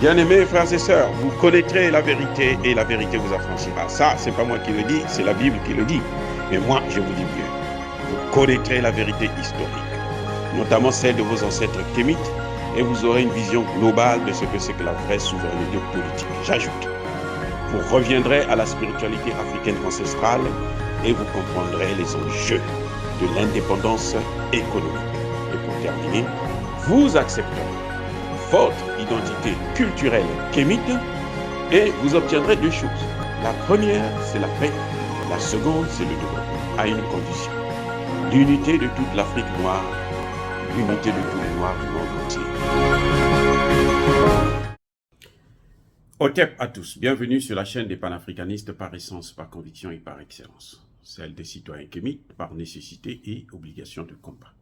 Bien-aimés frères et sœurs, vous connaîtrez la vérité et la vérité vous affranchira. Ça, c'est pas moi qui le dis, c'est la Bible qui le dit. Mais moi, je vous dis mieux. Vous connaîtrez la vérité historique, notamment celle de vos ancêtres kémites, et vous aurez une vision globale de ce que c'est que la vraie souveraineté politique. J'ajoute, vous reviendrez à la spiritualité africaine ancestrale et vous comprendrez les enjeux de l'indépendance économique. Et pour terminer, vous accepterez votre identité culturelle kémite et vous obtiendrez deux choses. La première, c'est la paix. La seconde, c'est le développement, à une condition. L'unité de toute l'Afrique noire, l'unité de tous les Noirs du monde entier. Otep à tous, bienvenue sur la chaîne des panafricanistes par essence, par conviction et par excellence. Celle des citoyens kémites par nécessité et obligation de combat.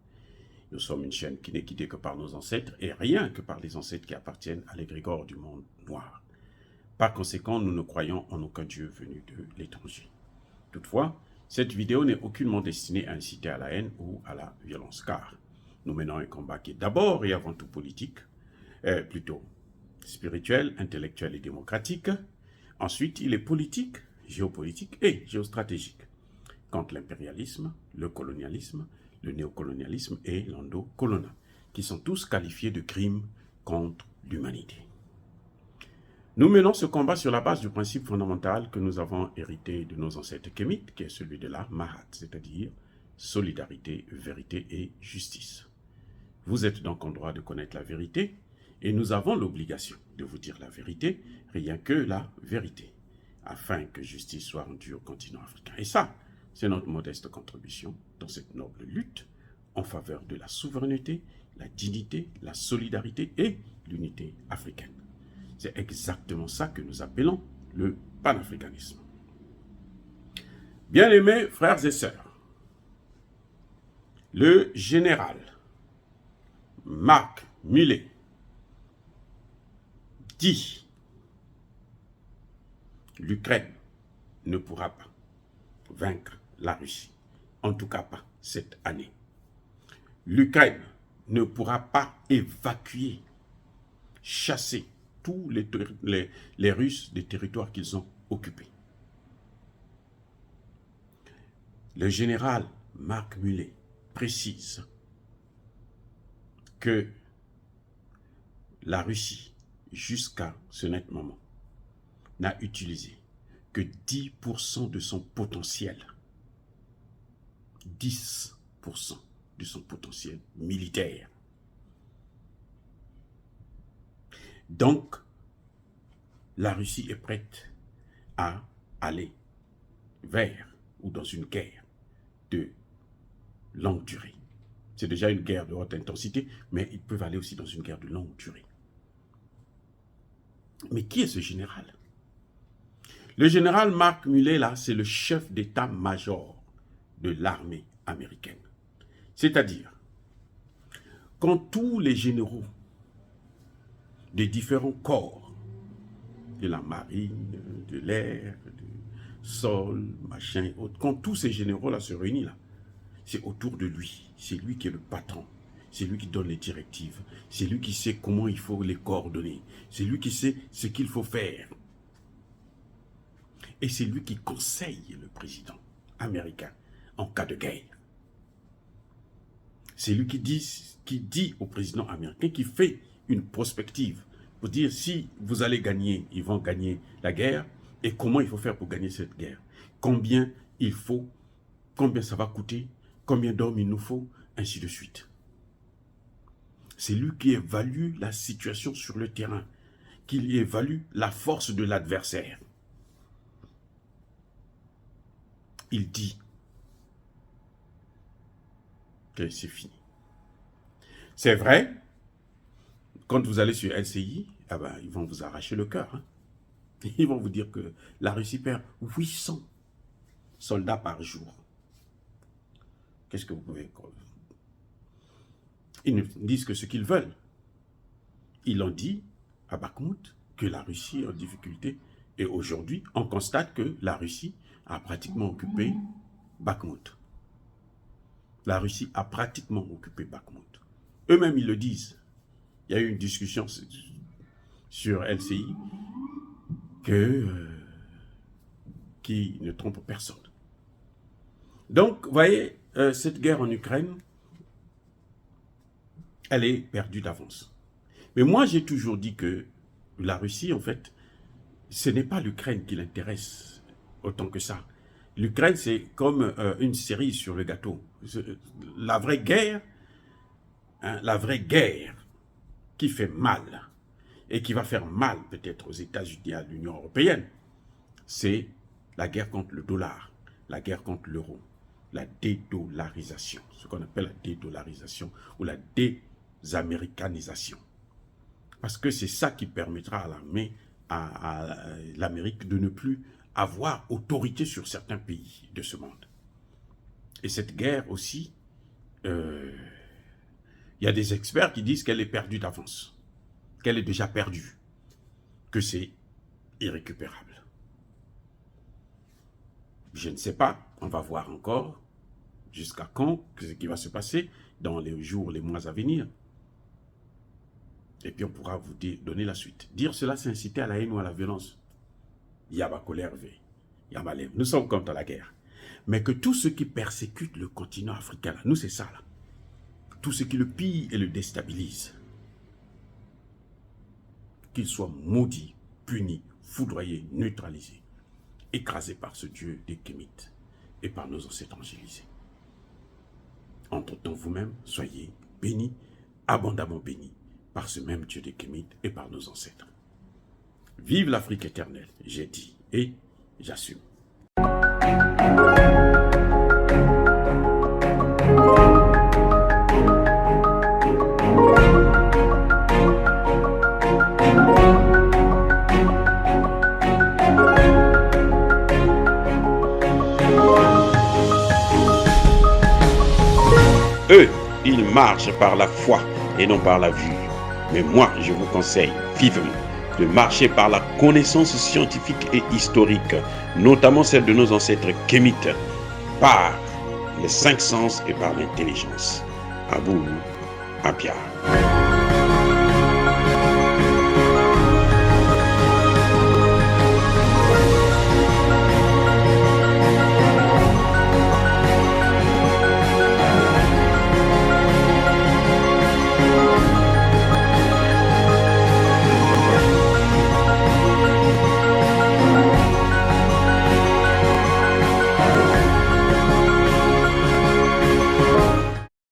Nous sommes une chaîne qui n'est guidée que par nos ancêtres et rien que par les ancêtres qui appartiennent à l'égrégore du monde noir. Par conséquent, nous ne croyons en aucun Dieu venu de l'étranger. Toutefois, cette vidéo n'est aucunement destinée à inciter à la haine ou à la violence, car nous menons un combat qui est d'abord et avant tout politique, plutôt spirituel, intellectuel et démocratique. Ensuite, il est politique, géopolitique et géostratégique, contre l'impérialisme, le colonialisme, le néocolonialisme et l'endocoloniat, qui sont tous qualifiés de crimes contre l'humanité. Nous menons ce combat sur la base du principe fondamental que nous avons hérité de nos ancêtres kémites, qui est celui de la Mahat, c'est-à-dire solidarité, vérité et justice. Vous êtes donc en droit de connaître la vérité, et nous avons l'obligation de vous dire la vérité, rien que la vérité, afin que justice soit rendue au continent africain. Et ça, c'est notre modeste contribution dans cette noble lutte en faveur de la souveraineté, la dignité, la solidarité et l'unité africaine. C'est exactement ça que nous appelons le panafricanisme. Bien-aimés frères et sœurs, le général Marc Millet dit « L'Ukraine ne pourra pas vaincre la Russie, en tout cas pas cette année. L'Ukraine ne pourra pas évacuer, chasser tous les Russes des territoires qu'ils ont occupés. » Le général Marc Millet précise que la Russie, jusqu'à ce net moment, n'a utilisé que 10% de son potentiel. 10% de son potentiel militaire. Donc, la Russie est prête à aller vers ou dans une guerre de longue durée. C'est déjà une guerre de haute intensité, mais ils peuvent aller aussi dans une guerre de longue durée. Mais qui est ce général? Le général Marc Millet, là, c'est le chef d'état-major de l'armée américaine. C'est-à-dire, quand tous les généraux des différents corps, de la marine, de l'air, du sol, machin, autres, quand tous ces généraux-là se réunissent, là, c'est autour de lui. C'est lui qui est le patron. C'est lui qui donne les directives. C'est lui qui sait comment il faut les coordonner. C'est lui qui sait ce qu'il faut faire. Et c'est lui qui conseille le président américain en cas de guerre. C'est lui qui dit au président américain, qui fait une prospective pour dire si vous allez gagner, ils vont gagner la guerre, et comment il faut faire pour gagner cette guerre. Combien il faut, combien ça va coûter, combien d'hommes il nous faut, ainsi de suite. C'est lui qui évalue la situation sur le terrain, qui évalue la force de l'adversaire. Il dit que c'est fini. C'est vrai, quand vous allez sur LCI, ah ben, ils vont vous arracher le cœur. Hein. Ils vont vous dire que la Russie perd 800 soldats par jour. Qu'est-ce que vous pouvez... Ils ne disent que ce qu'ils veulent. Ils ont dit à Bakhmout que la Russie est en difficulté. Et aujourd'hui, on constate que la Russie a pratiquement occupé Bakhmout. La Russie a pratiquement occupé Bakhmout. Eux-mêmes, ils le disent. Il y a eu une discussion sur LCI qui ne trompe personne. Donc, vous voyez, cette guerre en Ukraine, elle est perdue d'avance. Mais moi, j'ai toujours dit que la Russie, en fait, ce n'est pas l'Ukraine qui l'intéresse autant que ça. L'Ukraine, c'est comme une cerise sur le gâteau. La vraie guerre qui fait mal et qui va faire mal peut-être aux États-Unis et à l'Union européenne, c'est la guerre contre le dollar, la guerre contre l'euro, la dédollarisation, ce qu'on appelle la dédollarisation ou la désaméricanisation. Parce que c'est ça qui permettra à l'Amérique de ne plus avoir autorité sur certains pays de ce monde. Et cette guerre aussi, il y a des experts qui disent qu'elle est perdue d'avance, qu'elle est déjà perdue, que c'est irrécupérable. Je ne sais pas, on va voir encore jusqu'à quand, ce qui va se passer dans les jours, les mois à venir. Et puis on pourra vous donner la suite. Dire cela, c'est inciter à la haine ou à la violence. Nous sommes contre la guerre. Mais que tous ceux qui persécutent le continent africain, là, nous c'est ça là. Tous ceux qui le pillent et le déstabilisent, qu'ils soient maudits, punis, foudroyés, neutralisés, écrasés par ce Dieu des Kémites et par nos ancêtres angélisés. Entre-temps, vous-même, soyez bénis, abondamment bénis, par ce même Dieu des Kémites et par nos ancêtres. Vive l'Afrique éternelle, j'ai dit et j'assume. Eux, ils marchent par la foi et non par la vue. Mais moi, je vous conseille vivement de marcher par la connaissance scientifique et historique, notamment celle de nos ancêtres kémites, par les 5 sens et par l'intelligence. Abou Abia.